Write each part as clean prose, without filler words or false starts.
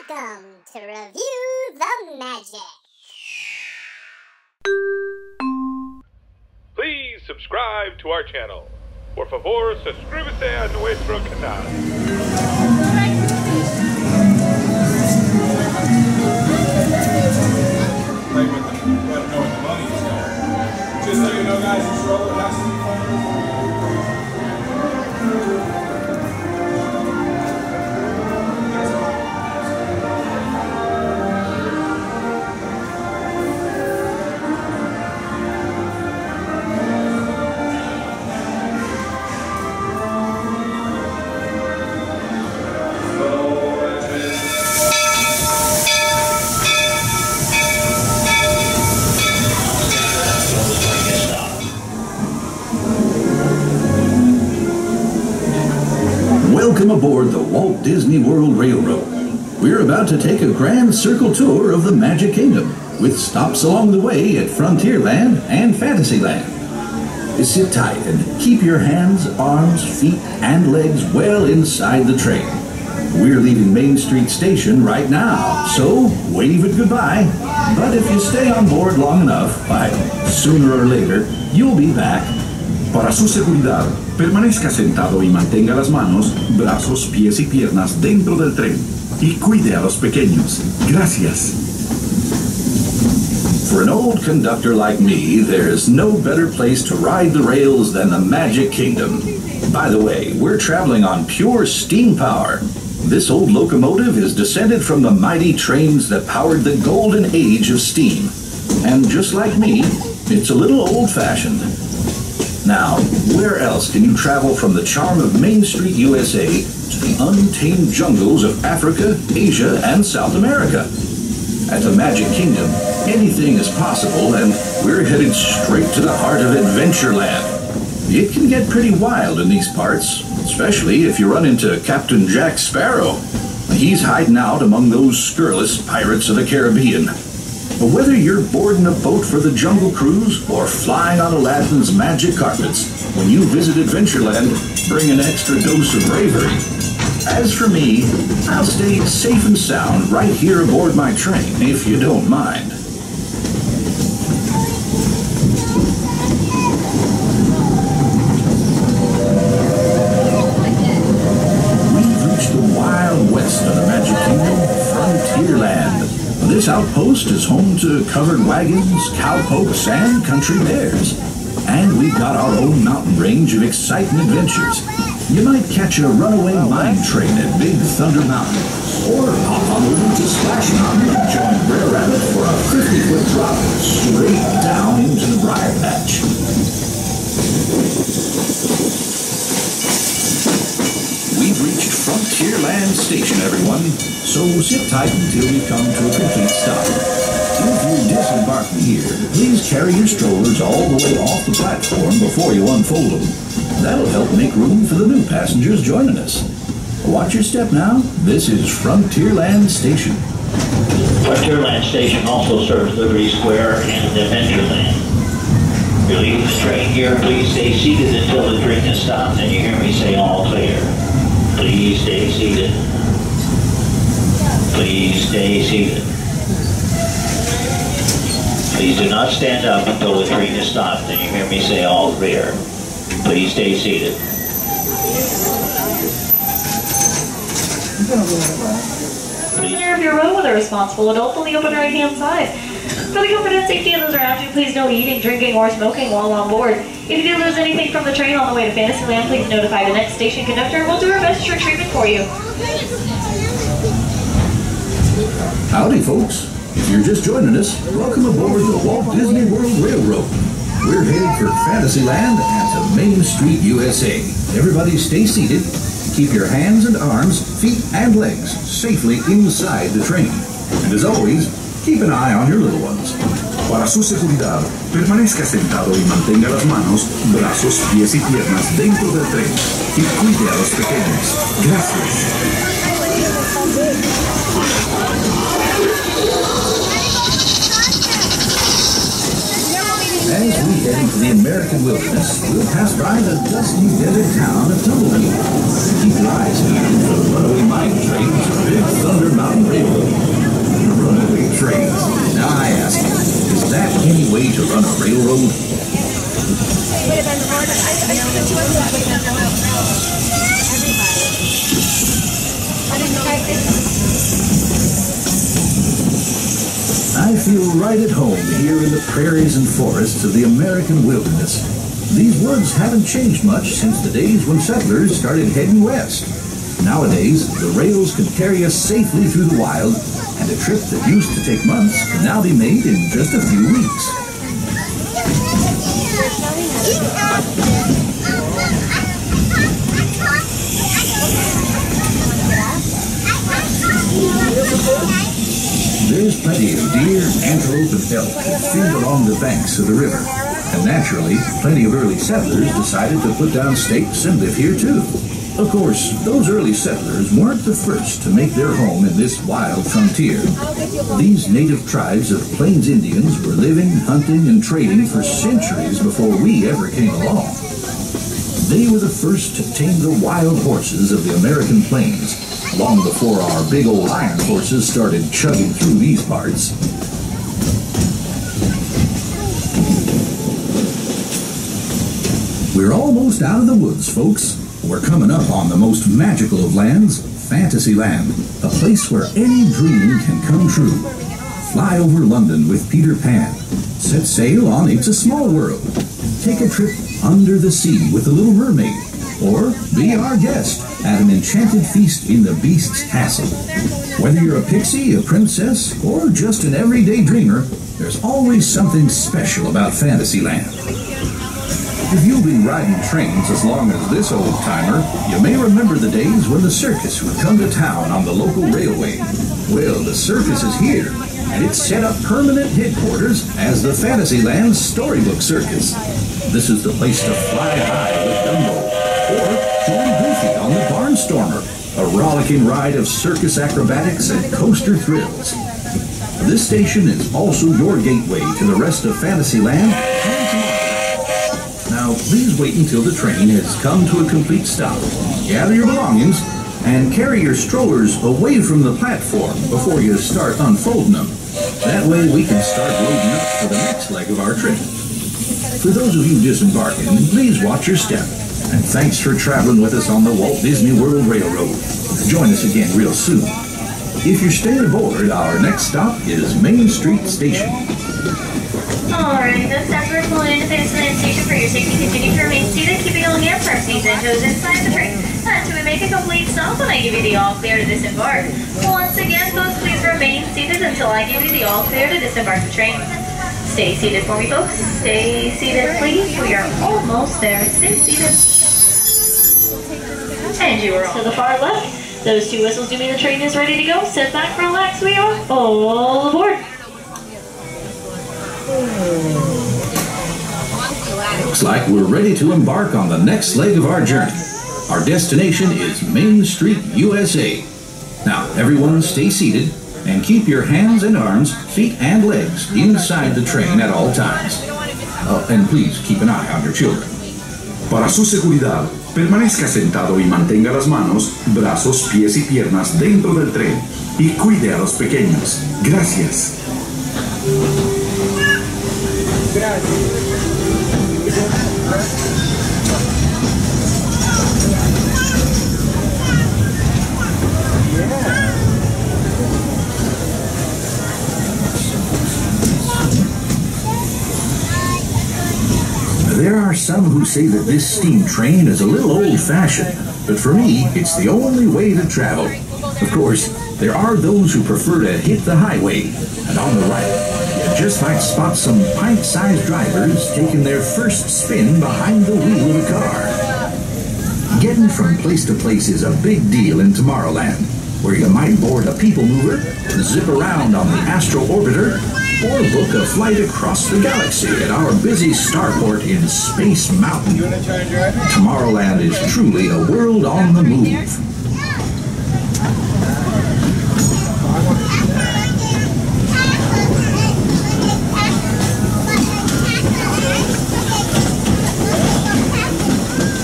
Welcome to Review the Magic. Please subscribe to our channel. Por favor, suscríbete a nuestro canal. Play with them. You gotta know what the money is going. Just so you know, guys, this roller has to be fun. Welcome aboard the Walt Disney World Railroad. We're about to take a grand circle tour of the Magic Kingdom, with stops along the way at Frontierland and Fantasyland. Sit tight and keep your hands, arms, feet, and legs well inside the train. We're leaving Main Street Station right now, so wave it goodbye. But if you stay on board long enough, why, sooner or later, you'll be back. Para su seguridad, permanezca sentado y mantenga las manos, brazos, pies y piernas dentro del tren. Y cuide a los pequeños. Gracias. For an old conductor like me, there's no better place to ride the rails than the Magic Kingdom. By the way, we're traveling on pure steam power. This old locomotive is descended from the mighty trains that powered the golden age of steam. And just like me, it's a little old-fashioned. Now, where else can you travel from the charm of Main Street, USA, to the untamed jungles of Africa, Asia, and South America? At the Magic Kingdom, anything is possible, and we're headed straight to the heart of Adventureland. It can get pretty wild in these parts, especially if you run into Captain Jack Sparrow. He's hiding out among those scurrilous pirates of the Caribbean. But whether you're boarding a boat for the Jungle Cruise or flying on Aladdin's magic carpets, when you visit Adventureland, bring an extra dose of bravery. As for me, I'll stay safe and sound right here aboard my train, if you don't mind. We've reached the wild west of the Magic Kingdom, Frontierland. This outpost is home to covered wagons, cowpokes, and country bears. And we've got our own mountain range of exciting adventures. You might catch a runaway mine train at Big Thunder Mountain, or hop on over to Splash Mountain and join Brer Rabbit for a 50-foot drop straight down into the Briar Patch. We've reached Frontierland Station, everyone, so sit tight until we come to a complete stop. If you're disembarking here, please carry your strollers all the way off the platform before you unfold them. That'll help make room for the new passengers joining us. Watch your step now. This is Frontierland Station. Frontierland Station also serves Liberty Square and Adventureland. You're leaving the train here, please stay seated until the train is stopped and you hear me say all clear. Please stay seated. Please stay seated. Please do not stand up until the train is stopped and you hear me say all clear. Please stay seated. Passenger of your row with a responsible adult will be open right-hand side. For the comfort and safety of those around you, please no eating, drinking, or smoking while on board. If you do lose anything from the train on the way to Fantasyland, please notify the next station conductor and we'll do our best to retrieve it for you. Howdy, folks. If you're just joining us, welcome aboard the Walt Disney World Railroad. We're headed for Fantasyland and to Main Street, USA. Everybody stay seated. Keep your hands and arms, feet and legs safely inside the train. And as always, keep an eye on your little ones. Para su seguridad, permanezca sentado y mantenga las manos, brazos, pies y piernas dentro del tren. Y cuide a los pequeños. Gracias. As we head into the American wilderness, we'll pass by the dusty, deserted town of Dumbo. Keep your eyes peeled for the runaway mine trains, Big Thunder Mountain Railroad. feel right at home here in the prairies and forests of the American wilderness. These woods haven't changed much since the days when settlers started heading west. Nowadays, the rails can carry us safely through the wild, and a trip that used to take months can now be made in just a few weeks. There's plenty of deer, antelope, and elk that feed along the banks of the river. And naturally, plenty of early settlers decided to put down stakes and live here too. Of course, those early settlers weren't the first to make their home in this wild frontier. These native tribes of Plains Indians were living, hunting, and trading for centuries before we ever came along. They were the first to tame the wild horses of the American plains, long before our big old iron horses started chugging through these parts. We're almost out of the woods, folks. We're coming up on the most magical of lands, Fantasyland, a place where any dream can come true. Fly over London with Peter Pan. Set sail on It's a Small World. Take a trip under the sea with the Little Mermaid. Or be our guest at an enchanted feast in the Beast's castle. Whether you're a pixie, a princess, or just an everyday dreamer, there's always something special about Fantasyland. If you've been riding trains as long as this old-timer, you may remember the days when the circus would come to town on the local railway. Well, the circus is here, and it's set up permanent headquarters as the Fantasyland Storybook Circus. This is the place to fly high with Dumbo, or join Goofy on the Barnstormer, a rollicking ride of circus acrobatics and coaster thrills. This station is also your gateway to the rest of Fantasyland and tomorrow. Now, please wait until the train has come to a complete stop. Gather your belongings and carry your strollers away from the platform before you start unfolding them. That way we can start loading up for the next leg of our trip. For those of you disembarking, please watch your step. And thanks for traveling with us on the Walt Disney World Railroad. Join us again real soon. If you're staying aboard, our next stop is Main Street Station. Alright, those steps are pulling into Fantasyland Station for your safety. Continue to remain seated, keeping all hands for our seats and toes inside the train. Until we make a complete stop when I give you the all clear to disembark. Once again, folks, please remain seated until I give you the all clear to disembark the train. Stay seated for me, folks. Stay seated, please. We are almost there. Stay seated. And you are to the far left. Those two whistles do mean the train is ready to go. Sit back, relax. We are all aboard. Looks like we're ready to embark on the next leg of our journey. Our destination is Main Street, USA. Now, everyone stay seated and keep your hands and arms, feet and legs inside the train at all times. And please keep an eye on your children. Para su seguridad, permanezca sentado y mantenga las manos, brazos, pies y piernas dentro del tren y cuide a los pequeños. Gracias. There are some who say that this steam train is a little old-fashioned, but for me, it's the only way to travel. Of course, there are those who prefer to hit the highway, and on the right, you just might spot some pint-sized drivers taking their first spin behind the wheel of a car. Getting from place to place is a big deal in Tomorrowland, where you might board a people mover, zip around on the Astro Orbiter, or book a flight across the galaxy at our busy starport in Space Mountain. Tomorrowland is truly a world on the move.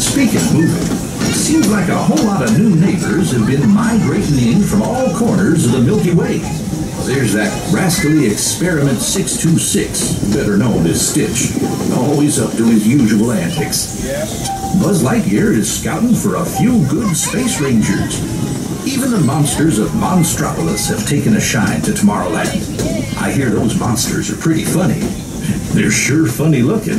Speaking of moving, it seems like a whole lot of new neighbors have been migrating in from all corners of the Milky Way. There's that rascally Experiment 626, better known as Stitch, always up to his usual antics. Buzz Lightyear is scouting for a few good space rangers. Even Even the monsters of Monstropolis have taken a shine to Tomorrowland. I hear those monsters are pretty funny. They're sure funny looking.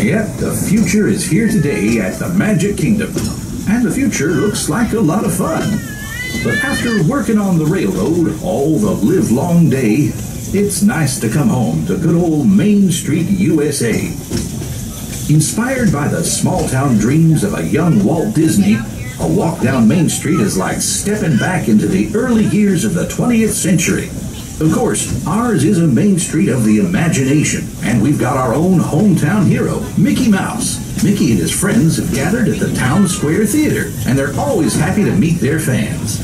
Yep, the future is here today at the Magic Kingdom. And the future looks like a lot of fun. But after working on the railroad all the livelong day, it's nice to come home to good old Main Street, USA. Inspired by the small-town dreams of a young Walt Disney, a walk down Main Street is like stepping back into the early years of the 20th century. Of course, ours is a Main Street of the imagination, and we've got our own hometown hero, Mickey Mouse. Mickey and his friends have gathered at the Town Square Theater, and they're always happy to meet their fans.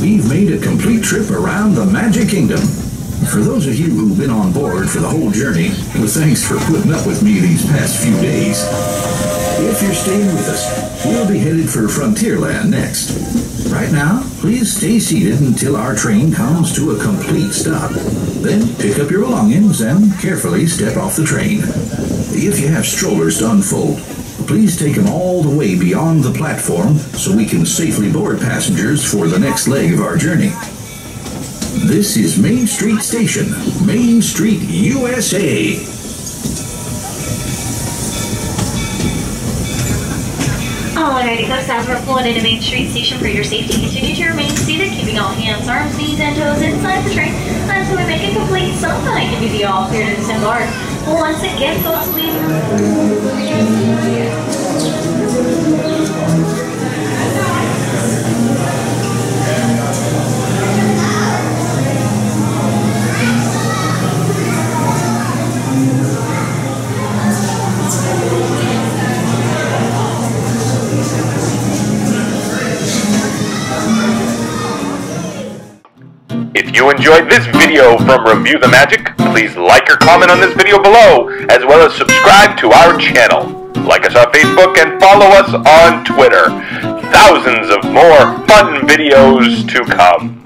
We've made a complete trip around the Magic Kingdom. For those of you who've been on board for the whole journey, well, thanks for putting up with me these past few days. If you're staying with us, we'll be headed for Frontierland next. Right now, please stay seated until our train comes to a complete stop. Then pick up your belongings and carefully step off the train. If you have strollers to unfold, please take them all the way beyond the platform so we can safely board passengers for the next leg of our journey. This is Main Street Station, Main Street, USA. Alrighty folks, as we're pulling into Main Street Station for your safety, continue to remain seated, keeping all hands, arms, knees, and toes inside the train until we make a complete stop and I give you the all clear to disembark. Once again, folks, we... If you enjoyed this video from Review the Magic, please like or comment on this video below, as well as subscribe to our channel. Like us on Facebook and follow us on Twitter. Thousands of more fun videos to come.